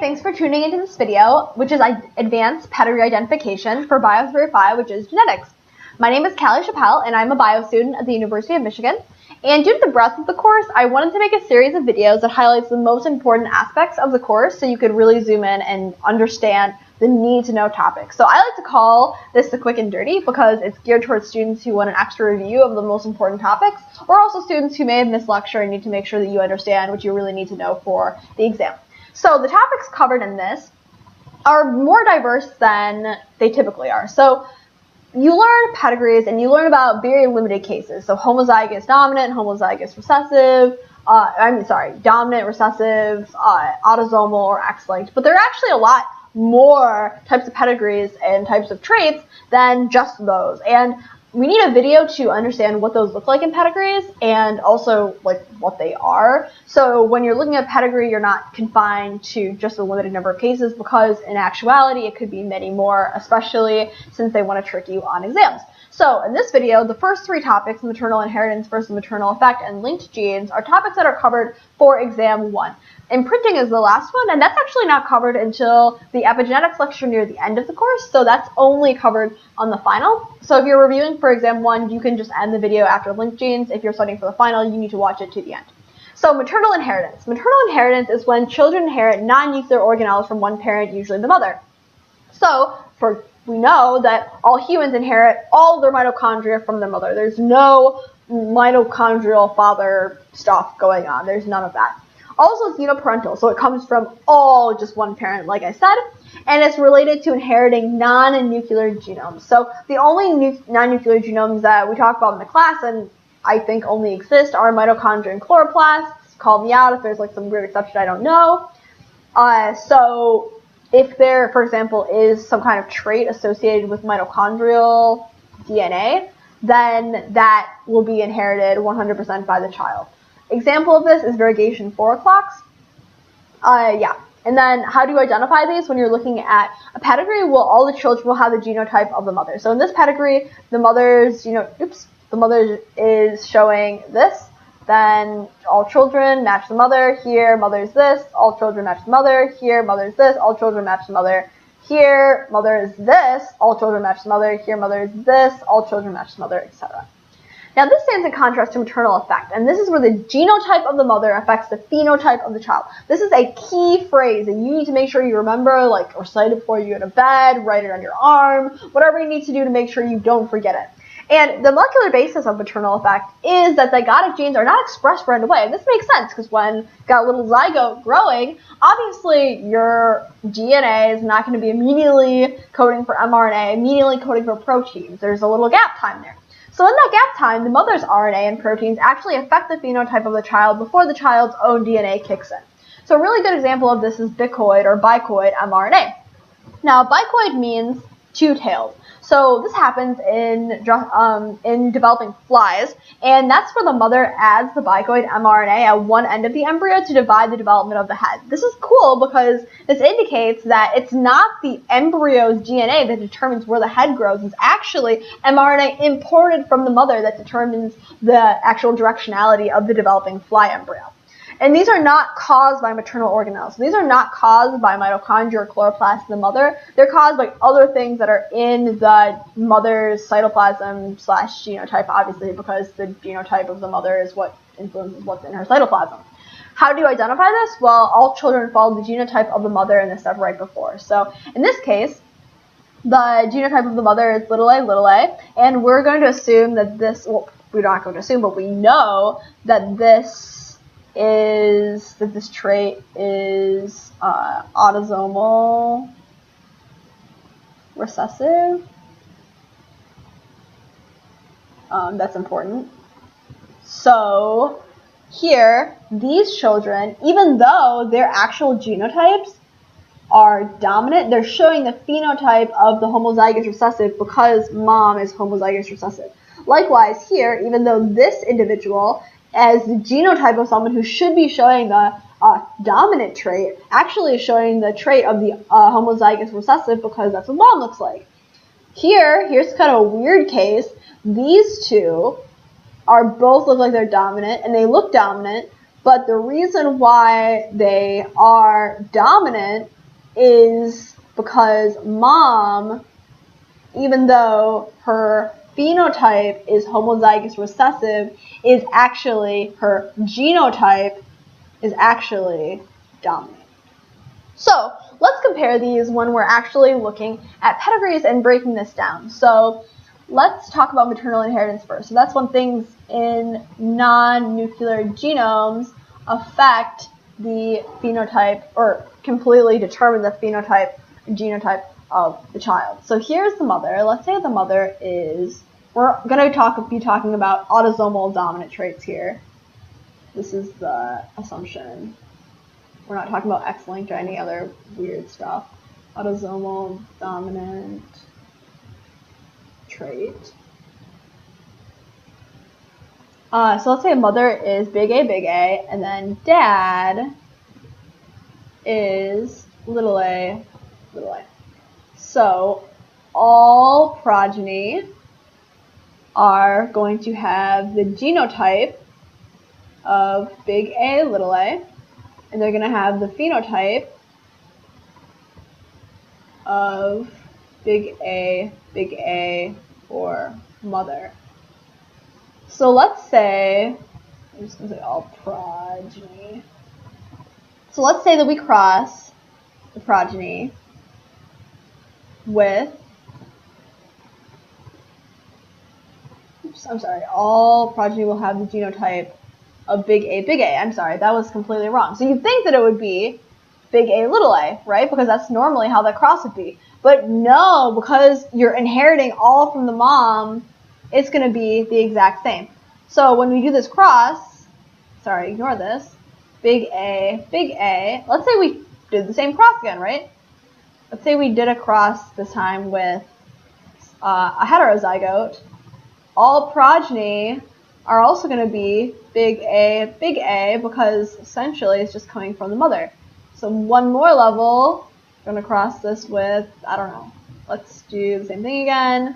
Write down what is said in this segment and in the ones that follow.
thanks for tuning into this video, which is Advanced Pedigree Identification for Bio 305, which is genetics. My name is Callie Chappelle, and I'm a bio student at the University of Michigan. And due to the breadth of the course, I wanted to make a series of videos that highlights the most important aspects of the course so you could really zoom in and understand the need-to-know topics. So I like to call this the quick and dirty because it's geared towards students who want an extra review of the most important topics, or also students who may have missed lecture and need to make sure that you understand what you really need to know for the exam. So the topics covered in this are more diverse than they typically are. So you learn pedigrees and you learn about very limited cases. So homozygous dominant, homozygous recessive, dominant, recessive, autosomal, or X-linked. But there are actually a lot more types of pedigrees and types of traits than just those. And we need a video to understand what those look like in pedigrees and also like what they are. So when you're looking at pedigree, you're not confined to just a limited number of cases because in actuality it could be many more, especially since they want to trick you on exams. So in this video, the first three topics, maternal inheritance versus maternal effect and linked genes, are topics that are covered for exam 1. Imprinting is the last one, and that's actually not covered until the epigenetics lecture near the end of the course, so that's only covered on the final. So if you're reviewing for exam 1, you can just end the video after linked genes. If you're studying for the final, you need to watch it to the end. So maternal inheritance. Maternal inheritance is when children inherit non-nuclear organelles from one parent, usually the mother. So we know that all humans inherit all their mitochondria from their mother. There's no mitochondrial father stuff going on. There's none of that. Also, it's uniparental, so it comes from all just one parent, like I said, and it's related to inheriting non-nuclear genomes. So the only non-nuclear genomes that we talk about in the class, and I think only exist, are mitochondria and chloroplasts. Call me out if there's like some weird exception I don't know. So if there, for example, is some kind of trait associated with mitochondrial DNA, then that will be inherited 100% by the child. Example of this is variegation 4 o'clocks. And then how do you identify these when you're looking at a pedigree? Well, all the children will have the genotype of the mother. So in this pedigree, the mother is showing this. Then all children match the mother. Here, mother's this. All children match the mother. Here, mother's this. All children match the mother. Here, mother is this. All children match the mother. Here, mother is this. All children match the mother, etc. Now, this stands in contrast to maternal effect, and this is where the genotype of the mother affects the phenotype of the child. This is a key phrase that you need to make sure you remember, like recite it before you go to bed, write it on your arm, whatever you need to do to make sure you don't forget it. And the molecular basis of maternal effect is that zygotic genes are not expressed right away. And this makes sense because when you've got a little zygote growing, obviously your DNA is not going to be immediately coding for mRNA, immediately coding for proteins. There's a little gap time there. So in that gap time, the mother's RNA and proteins actually affect the phenotype of the child before the child's own DNA kicks in. So a really good example of this is bicoid or bicoid mRNA. Now, bicoid means two-tailed. So this happens in developing flies, and that's where the mother adds the bicoid mRNA at one end of the embryo to divide the development of the head. This is cool because this indicates that it's not the embryo's DNA that determines where the head grows. It's actually mRNA imported from the mother that determines the actual directionality of the developing fly embryo. And these are not caused by maternal organelles. These are not caused by mitochondria or chloroplasts in the mother. They're caused by other things that are in the mother's cytoplasm / genotype, obviously, because the genotype of the mother is what influences what's in her cytoplasm. How do you identify this? Well, all children follow the genotype of the mother in the step right before. So in this case, the genotype of the mother is a, and we're going to assume that this, well, we're not going to assume, but we know that this trait is autosomal recessive. That's important. So here, these children, even though their actual genotypes are dominant, they're showing the phenotype of the homozygous recessive because mom is homozygous recessive. Likewise here, even though this individual as the genotype of someone who should be showing the dominant trait, actually is showing the trait of the homozygous recessive because that's what mom looks like. Here's kind of a weird case. These two both look like they're dominant, and they look dominant, But the reason why they are dominant is because mom, even though her phenotype is homozygous recessive, is actually, her genotype is actually dominant. So let's compare these when we're actually looking at pedigrees and breaking this down. So let's talk about maternal inheritance first. So that's when things in non-nuclear genomes affect the phenotype or completely determine the phenotype and genotype of the child. So here's the mother. Let's say the mother is, we're going to be talking about autosomal dominant traits here. This is the assumption. We're not talking about X-linked or any other weird stuff. Autosomal dominant trait. So let's say mother is big A, and then dad is little a. So all progeny are going to have the genotype of big A, little a, and they're going to have the phenotype of big A for mother. So let's say, I'm just going to say all progeny. So let's say that we cross the progeny with, all progeny will have the genotype of big A. I'm sorry, that was completely wrong. So you'd think that it would be big A, little a, right? Because that's normally how that cross would be. But no, because you're inheriting all from the mom, it's going to be the exact same. So when we do this cross, sorry, ignore this, big A, let's say we did the same cross again, right? Let's say we did a cross this time with a heterozygote. All progeny are also going to be big A, because essentially it's just coming from the mother. So one more level, we're going to cross this with, I don't know, let's do the same thing again.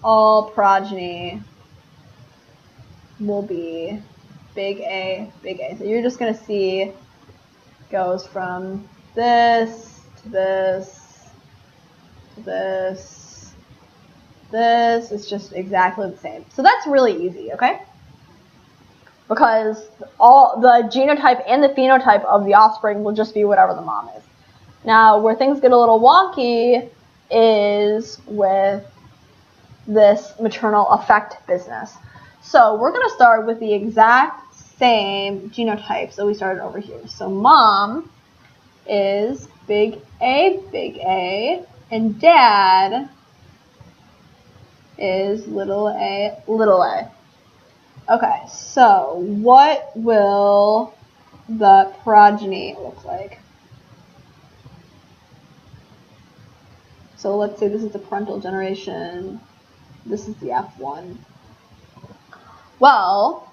All progeny will be big A. So you're just going to see goes from this to this to this. This is just exactly the same. So that's really easy, okay? Because all the genotype and the phenotype of the offspring will just be whatever the mom is. Now, where things get a little wonky is with this maternal effect business. So we're going to start with the exact same genotypes that we started over here. So mom is big A, and dad is little a. Okay, so what will the progeny look like? So let's say this is the parental generation. This is the F1. Well,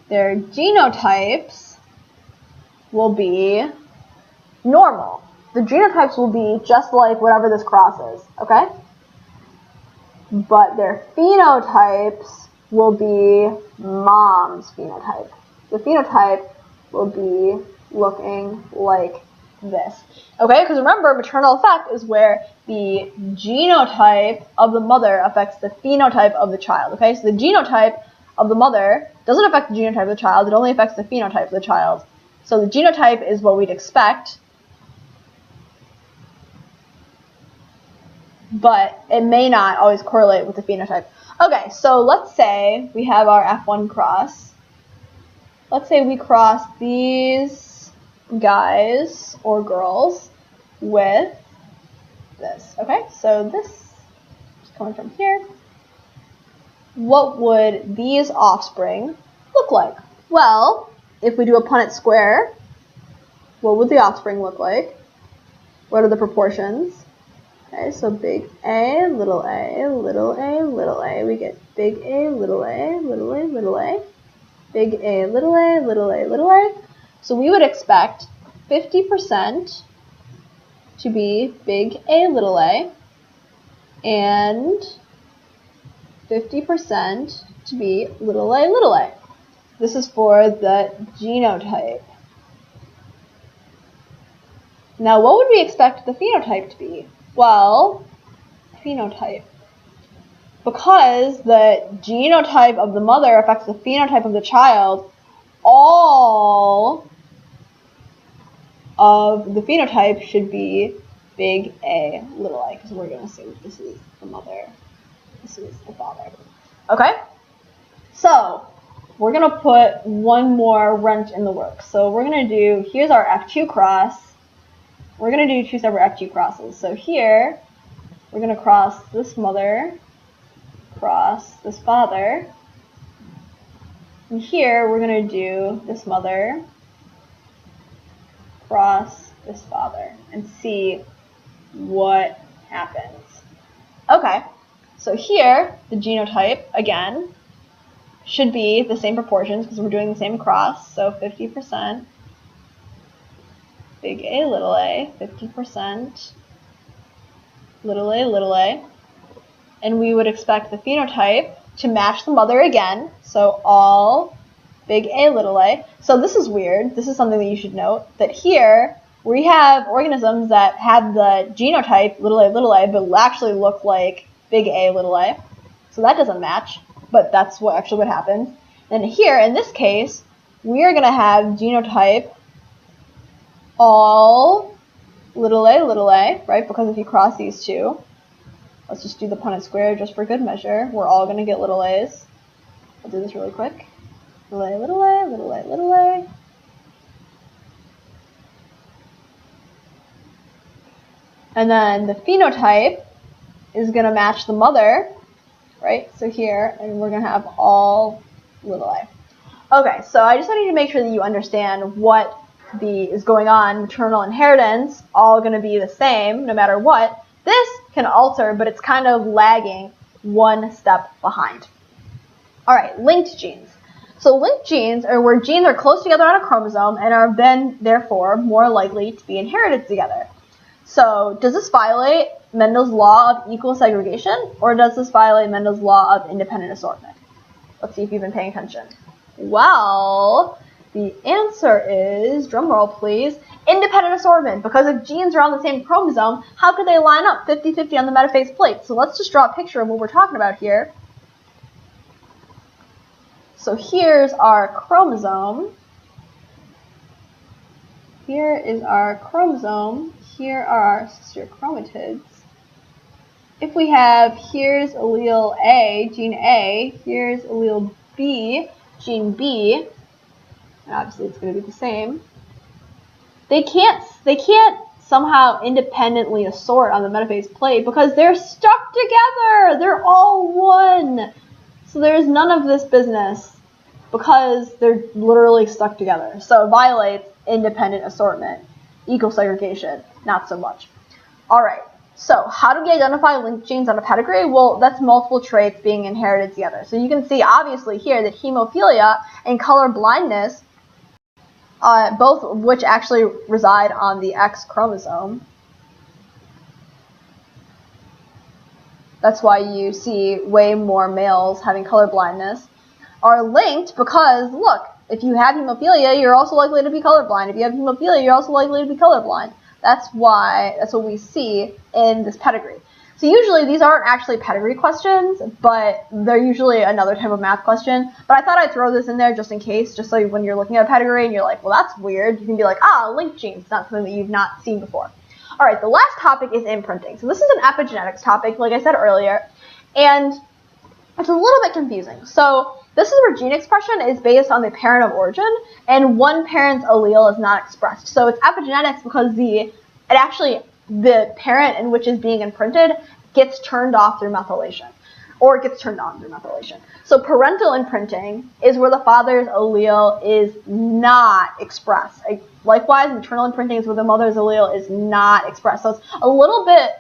their genotypes will be normal. The genotypes will be just like whatever this cross is, okay? But their phenotypes will be mom's phenotype. The phenotype will be looking like this. Okay, because remember, maternal effect is where the genotype of the mother affects the phenotype of the child. Okay, so the genotype of the mother doesn't affect the genotype of the child, it only affects the phenotype of the child. So the genotype is what we'd expect, but it may not always correlate with the phenotype. Okay, so let's say we have our F1 cross. Let's say we cross these guys or girls with this. Okay, so this is coming from here. What would these offspring look like? Well, if we do a Punnett square, what would the offspring look like? What are the proportions? Okay, so big A, little a, little a, little a. We get big A, little a, little a, little a. Big A, little a, little a, little a. So we would expect 50% to be big A, little a, and 50% to be little a, little a. This is for the genotype. Now, what would we expect the phenotype to be? Well, phenotype. Because the genotype of the mother affects the phenotype of the child, all of the phenotype should be big A, little a, because we're going to assume this is the mother, this is the father. Okay? So, we're going to put one more wrench in the works. So we're going to do, here's our F2 cross. We're going to do two separate F2 crosses. So here, we're going to cross this mother, cross this father. And here, we're going to do this mother, cross this father, and see what happens. Okay, so here, the genotype, again, should be the same proportions because we're doing the same cross. So 50% big A, little a, 50% little a. And we would expect the phenotype to match the mother again. So all big A, little a. So this is weird. This is something that you should note, that here we have organisms that have the genotype little a, but actually look like big A, little a. So that doesn't match. But that's what actually what happens. And here, in this case, we are going to have genotype all little a, right? Because if you cross these two, let's just do the Punnett square just for good measure. We're all going to get little a's. I'll do this really quick. Little a, little a, little a, little a. And then the phenotype is going to match the mother, right? So here, and we're going to have all little a. Okay, so I just wanted to make sure that you understand what is going on. Maternal inheritance, all going to be the same no matter what. This can alter, but it's kind of lagging one step behind. All right, linked genes. So linked genes are where genes are close together on a chromosome and are then, therefore, more likely to be inherited together. So does this violate Mendel's law of equal segregation, or does this violate Mendel's law of independent assortment? Let's see if you've been paying attention. Well, the answer is, drumroll please, independent assortment, because if genes are on the same chromosome, how could they line up 50-50 on the metaphase plate? So let's just draw a picture of what we're talking about here. So here's our chromosome. Here is our chromosome. Here are our sister chromatids. If we have, here's allele A, gene A, here's allele B, gene B, and obviously it's going to be the same. They can't somehow independently assort on the metaphase plate because they're stuck together. They're all one. So there's none of this business because they're literally stuck together. So it violates independent assortment. Equal segregation, not so much. All right. So how do we identify linked genes on a pedigree? Well, that's multiple traits being inherited together. So you can see obviously here that hemophilia and color blindness, both of which actually reside on the X chromosome. That's why you see way more males having color blindness, are linked because, look, if you have hemophilia, you're also likely to be colorblind. If you have hemophilia, you're also likely to be colorblind. That's what we see in this pedigree. So usually these aren't actually pedigree questions, but they're usually another type of math question. But I thought I'd throw this in there just in case, just so when you're looking at a pedigree and you're like, well, that's weird, you can be like, linked genes, not something that you've not seen before. All right, the last topic is imprinting. So this is an epigenetics topic, like I said earlier, and it's a little bit confusing. So this is where gene expression is based on the parent of origin, and one parent's allele is not expressed. So it's epigenetics because the parent in which is being imprinted gets turned off through methylation, or it gets turned on through methylation. So parental imprinting is where the father's allele is not expressed. Likewise, maternal imprinting is where the mother's allele is not expressed. So it's a little bit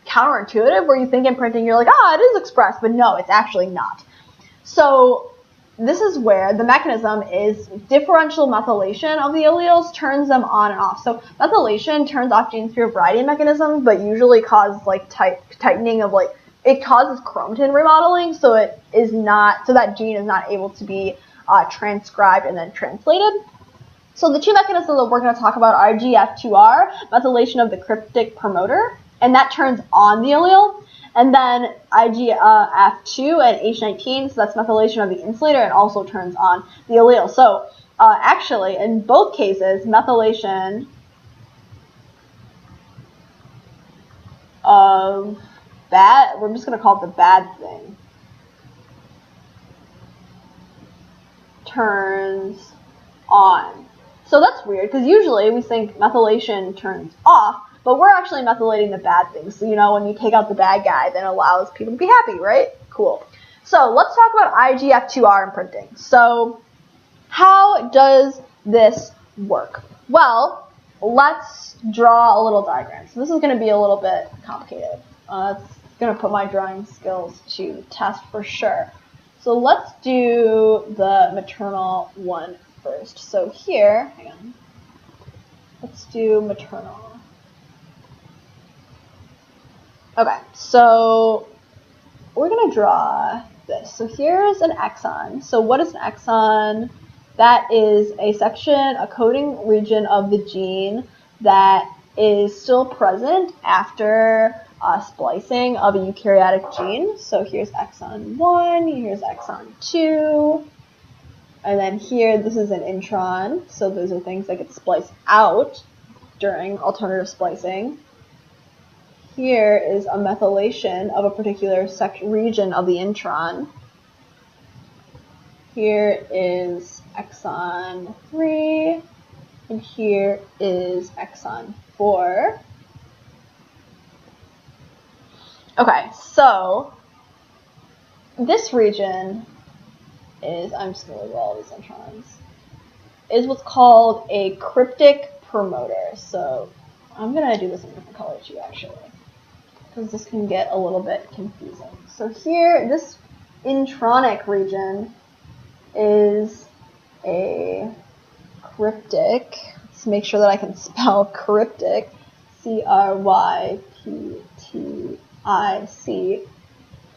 counterintuitive where you think imprinting, you're like, it is expressed, but no, it's actually not. So this is where the mechanism is differential methylation of the alleles turns them on and off. So methylation turns off genes through a variety of mechanisms, but usually causes tightening of it causes chromatin remodeling, so that gene is not able to be transcribed and then translated. So the two mechanisms that we're going to talk about are IGF2R, methylation of the cryptic promoter, and that turns on the allele. And then IGF2 and H19, so that's methylation of the insulator, and also turns on the allele. So actually, in both cases, methylation of bad, we're just going to call it the bad thing, turns on. So that's weird, because usually we think methylation turns off, but we're actually methylating the bad things. So, you know, when you take out the bad guy, then it allows people to be happy, right? Cool. So let's talk about IGF2R imprinting. So how does this work? Well, let's draw a little diagram. So this is going to be a little bit complicated. It's going to put my drawing skills to the test for sure. So let's do the maternal one first. So here, hang on. Let's do maternal. Okay, so we're going to draw this. So here's an exon. So what is an exon? That is a section, a coding region of the gene that is still present after splicing of a eukaryotic gene. So here's exon 1, here's exon 2, and then here this is an intron. So those are things that get spliced out during alternative splicing. Here is a methylation of a particular region of the intron. Here is exon 3, and here is exon 4. Okay, so this region is, I'm just going to label all these introns, is what's called a cryptic promoter. So I'm going to do this in a different color too, actually, because this can get a little bit confusing. So here, this intronic region is a cryptic. Let's make sure that I can spell cryptic. C-R-Y-P-T-I-C.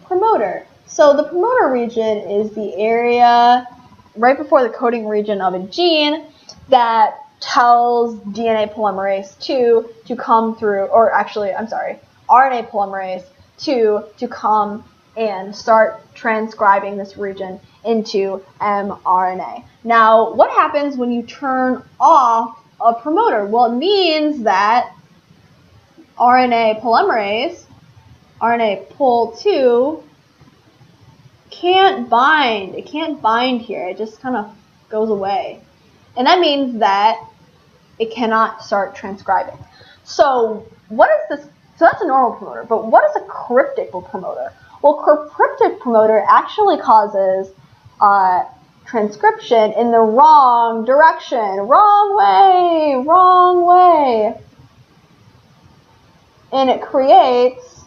Promoter. So the promoter region is the area right before the coding region of a gene that tells DNA polymerase 2 to come through, or actually, I'm sorry, RNA polymerase 2 to come and start transcribing this region into mRNA. Now, what happens when you turn off a promoter? Well, it means that RNA polymerase, RNA pol2, can't bind. It can't bind here. It just kind of goes away. And that means that it cannot start transcribing. So what is this? So that's a normal promoter, but what is a cryptic promoter? Well, cryptic promoter actually causes transcription in the wrong direction. Wrong way. And it creates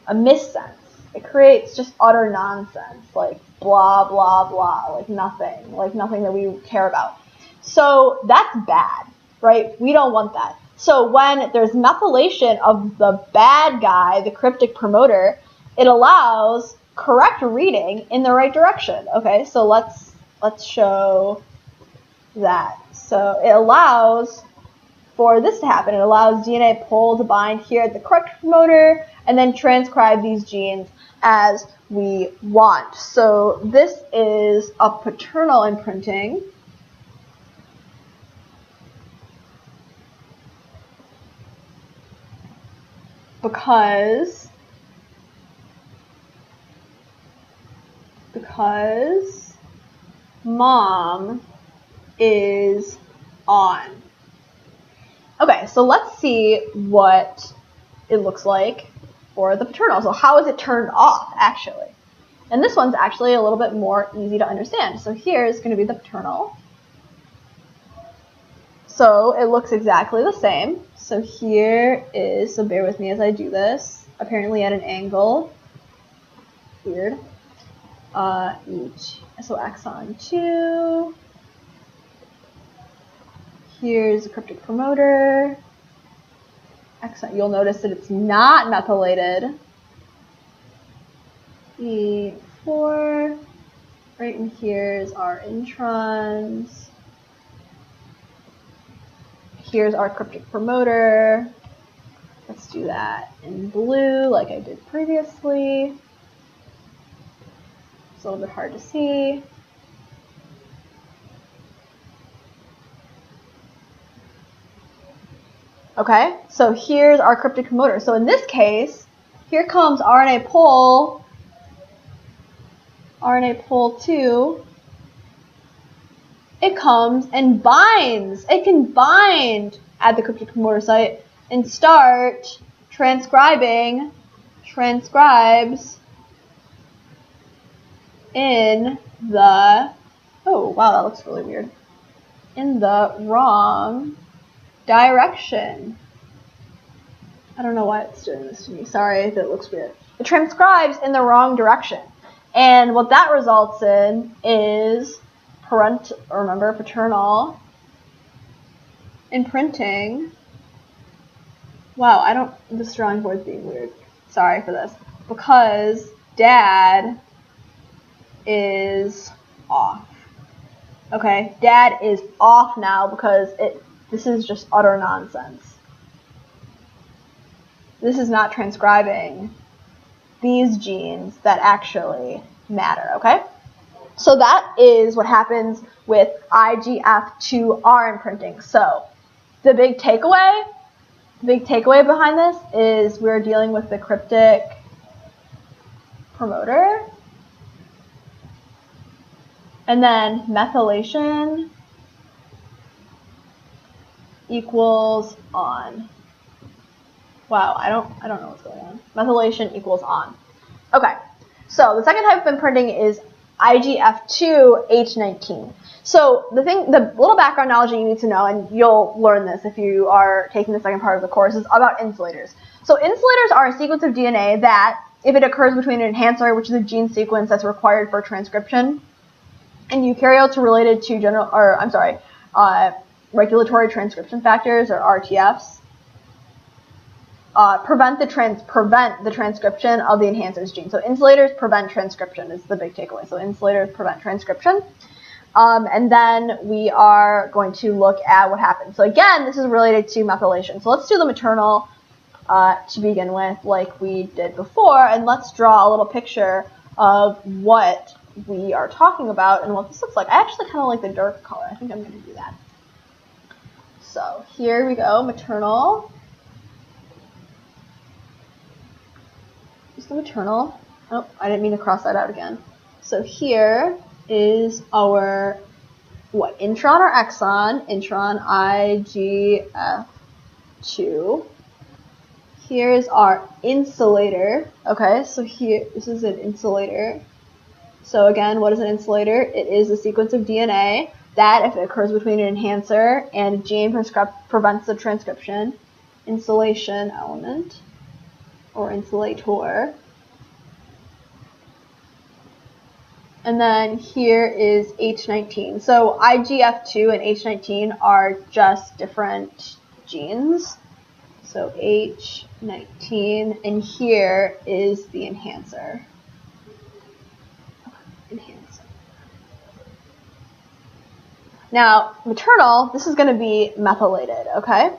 a missense. It creates just utter nonsense, like blah, blah, blah, like nothing that we care about. So that's bad, right? We don't want that. So when there's methylation of the bad guy, the cryptic promoter, it allows correct reading in the right direction. Okay, so let's show that. So it allows for this to happen. It allows DNA pol to bind here at the correct promoter and then transcribe these genes as we want. So this is a paternal imprinting. Because mom is on. Okay, so let's see what it looks like for the paternal. So how is it turned off, actually? And this one's actually a little bit more easy to understand. So here is going to be the paternal. So it looks exactly the same. So here is, so bear with me as I do this, apparently at an angle. Weird. So exon 2. Here's a cryptic promoter. Exon, you'll notice that it's not methylated. E4. Right, and here's our introns. Here's our cryptic promoter. Let's do that in blue like I did previously. It's a little bit hard to see. Okay, so here's our cryptic promoter. So in this case, here comes RNA pol 2. It comes and binds. It can bind at the cryptic promoter site and start transcribes in the, oh wow, that looks really weird, in the wrong direction. I don't know why it's doing this to me. Sorry if it looks weird. It transcribes in the wrong direction. And what that results in is paternal imprinting. Wow, this drawing board's being weird. Sorry for this. Because dad is off. Okay, dad is off now because this is just utter nonsense. This is not transcribing these genes that actually matter, okay? So that is what happens with IGF2R imprinting. So the big takeaway behind this is we're dealing with the cryptic promoter. And then methylation equals on. Wow, I don't know what's going on. Methylation equals on. Okay, so the second type of imprinting is IGF2 H19. So the little background knowledge that you need to know, and you'll learn this if you are taking the second part of the course, is about insulators. So insulators are a sequence of DNA that, if it occurs between an enhancer, which is a gene sequence that's required for transcription, and eukaryotes related to regulatory transcription factors, or RTFs, prevent the transcription of the enhancer's gene. So insulators prevent transcription is the big takeaway. So insulators prevent transcription. And then we are going to look at what happens. So again, this is related to methylation. So let's do the maternal to begin with, like we did before, and let's draw a little picture of what we are talking about and what this looks like. I actually kind of like the dark color. I think I'm going to do that. So here we go, maternal. The maternal. Oh, I didn't mean to cross that out again. So here is our intron or exon, intron IGF2. Here's our insulator. Okay, so here this is an insulator. So again, what is an insulator? It is a sequence of DNA that, if it occurs between an enhancer and a gene, prevents the transcription. Insulation element, or insulator. And then here is H19. So IGF2 and H19 are just different genes. So H19, and here is the enhancer. Now, maternal, this is going to be methylated, okay?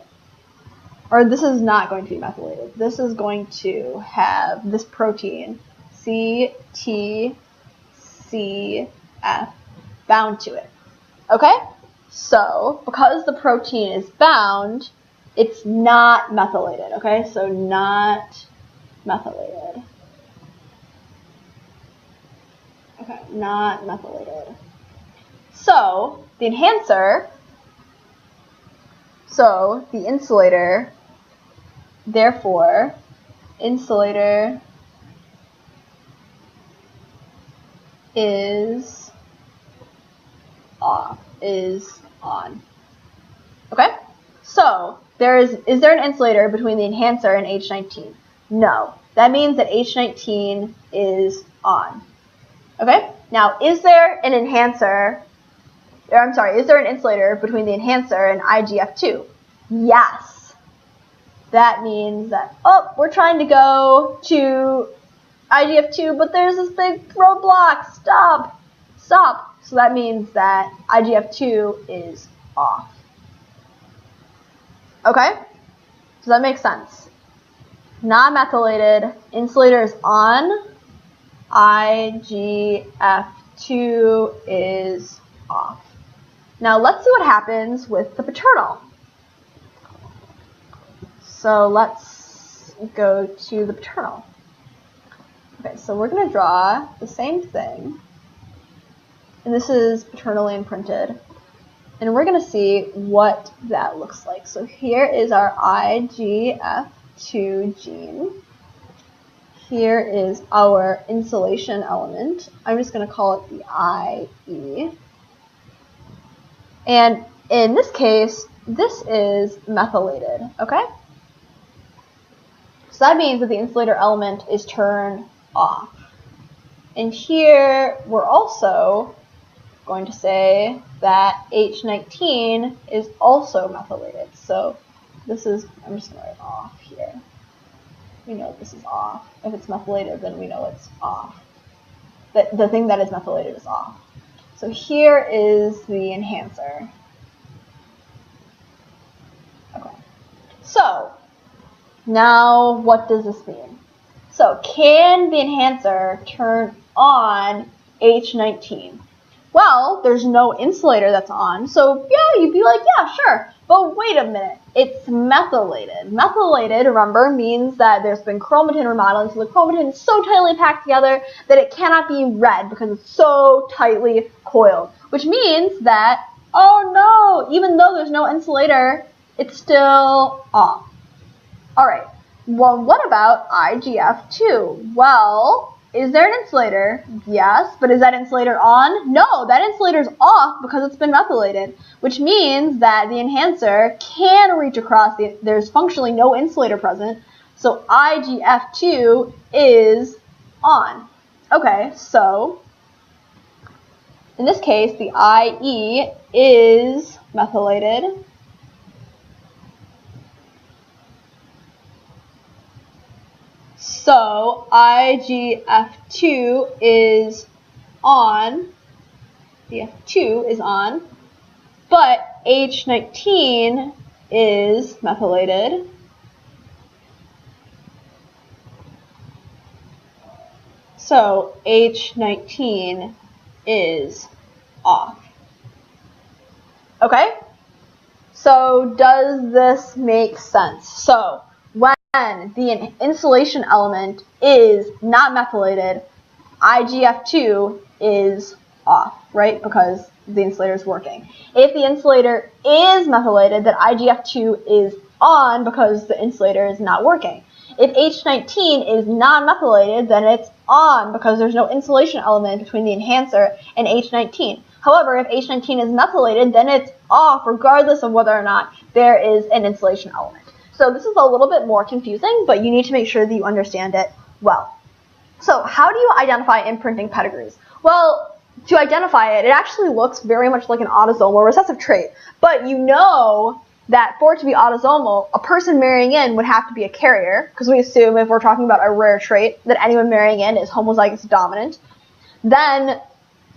Or this is not going to be methylated. This is going to have this protein, CTCF, bound to it. Okay? So, because the protein is bound, it's not methylated. Okay? So, not methylated. Okay, not methylated. So, the enhancer, so the insulator, therefore, insulator is off, is on. Okay? So, is there an insulator between the enhancer and H19? No. That means that H19 is on. Okay? Now, is there an insulator between the enhancer and IGF2? Yes. That means that, we're trying to go to IGF2, but there's this big roadblock. Stop. stop, so that means that IGF-2 is off. Okay? Does that make sense? Not methylated, insulator is on, IGF-2 is off. Now let's see what happens with the paternal. So let's go to the paternal. Okay, so we're going to draw the same thing. And this is paternally imprinted. And we're going to see what that looks like. So here is our IGF-2 gene. Here is our insulation element. I'm just going to call it the IE. And in this case, this is methylated, okay? So that means that the insulator element is turned off. And here we're also going to say that H19 is also methylated. So this is, I'm just going to write off here. We know this is off. If it's methylated, then we know it's off. The thing that is methylated is off. So here is the enhancer. Okay. So now what does this mean? So can the enhancer turn on H19? Well, there's no insulator that's on, so yeah, you'd be like, yeah, sure. But wait a minute, it's methylated. Methylated, remember, means that there's been chromatin remodeling, so the chromatin is so tightly packed together that it cannot be read because it's so tightly coiled, which means that, oh no, even though there's no insulator, it's still off. All right, well, what about IGF-2? Well, is there an insulator? Yes, but is that insulator on? No, that insulator is off because it's been methylated, which means that the enhancer can reach across, there's functionally no insulator present, so IGF-2 is on. Okay, so in this case, the IE is methylated. So IGF-2 is on, the F2 is on, but H19 is methylated. So H19 is off. Okay? So does this make sense? So when the insulation element is not methylated, IGF-2 is off, right? Because the insulator is working. If the insulator is methylated, then IGF-2 is on because the insulator is not working. If H19 is non-methylated, then it's on because there's no insulation element between the enhancer and H19. However, if H19 is methylated, then it's off regardless of whether or not there is an insulation element. So this is a little bit more confusing, but you need to make sure that you understand it well. So how do you identify imprinting pedigrees? Well, to identify it, it actually looks very much like an autosomal recessive trait. But you know that for it to be autosomal, a person marrying in would have to be a carrier, because we assume if we're talking about a rare trait that anyone marrying in is homozygous dominant, then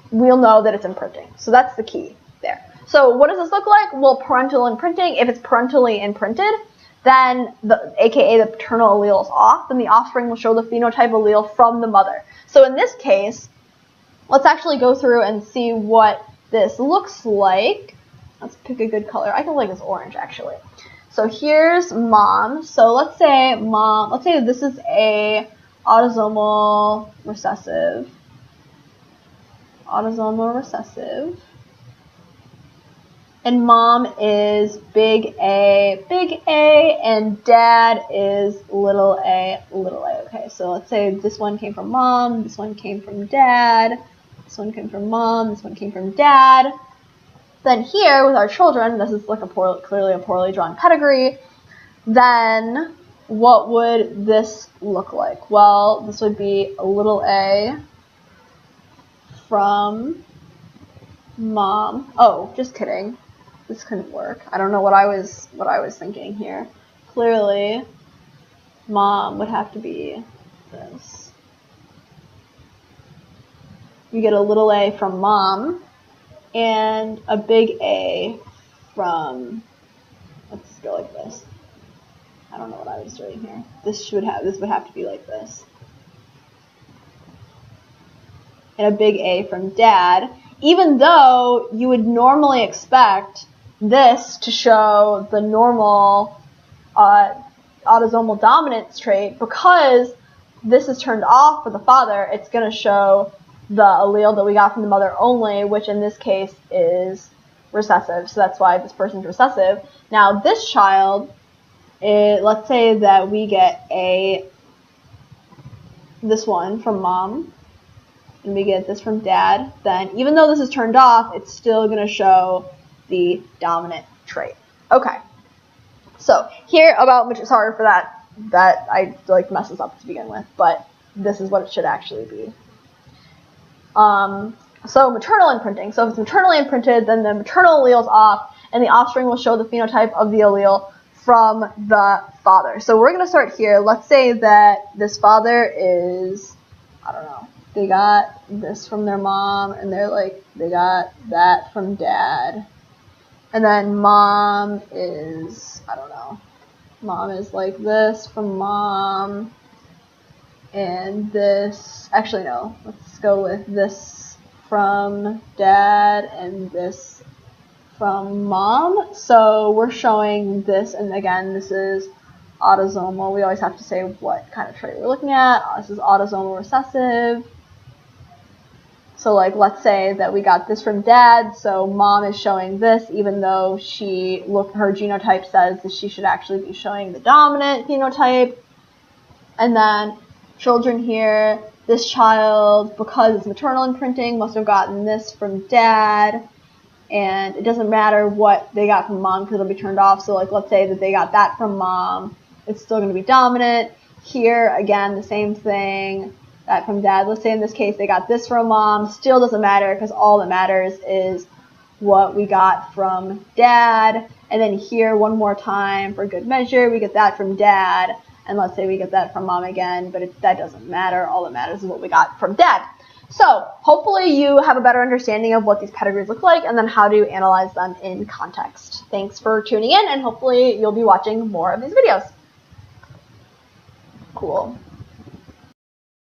we'll know that it's imprinting. So that's the key there. So what does this look like? Well, parental imprinting, if it's parentally imprinted, then aka the paternal allele is off, then the offspring will show the phenotype allele from the mother. So in this case, let's actually go through and see what this looks like. Let's pick a good color. I can like this orange actually. So here's mom. So let's say this is a autosomal recessive. And mom is big A, and dad is little a. Okay, so let's say this one came from mom, this one came from dad, this one came from mom, this one came from dad. Then here with our children, this is like clearly a poorly drawn pedigree. Then what would this look like? Well, this would be a little a from mom. Oh, just kidding. This couldn't work. I don't know what I was thinking here. Clearly, mom would have to be this. you get a little a from mom and a big A from, let's go like this. I don't know what I was doing here. This would have to be like this. And a big A from dad, even though you would normally expect this to show the normal autosomal dominance trait. Because this is turned off for the father, it's going to show the allele that we got from the mother only, which in this case is recessive. So that's why this person's recessive. Now this child, let's say that we get this one from mom, and we get this from dad, then even though this is turned off, it's still going to show the dominant trait. Okay. So here sorry for that I like mess this up to begin with, but this is what it should actually be. So maternal imprinting. So if it's maternally imprinted, then the maternal allele is off, and the offspring will show the phenotype of the allele from the father. So we're going to start here. Let's say that this father is, I don't know, they got this from their mom, and they got that from dad. And then mom is, I don't know, mom is like this from mom, and this, actually no, let's go with this from dad and this from mom. So we're showing this, and again, this is autosomal. We always have to say what kind of trait we're looking at. This is autosomal recessive. So like, let's say that we got this from dad, so mom is showing this, even though her genotype says that she should actually be showing the dominant phenotype. And then children here, this child, because it's maternal imprinting, must have gotten this from dad, and it doesn't matter what they got from mom because it'll be turned off. So like, let's say that they got that from mom, it's still going to be dominant. Here, again, the same thing. That from dad. Let's say in this case they got this from mom. Still doesn't matter because all that matters is what we got from dad. And then here one more time for good measure, we get that from dad. And let's say we get that from mom again, but that doesn't matter. All that matters is what we got from dad. So hopefully you have a better understanding of what these pedigrees look like and then how to analyze them in context. Thanks for tuning in, and hopefully you'll be watching more of these videos. Cool.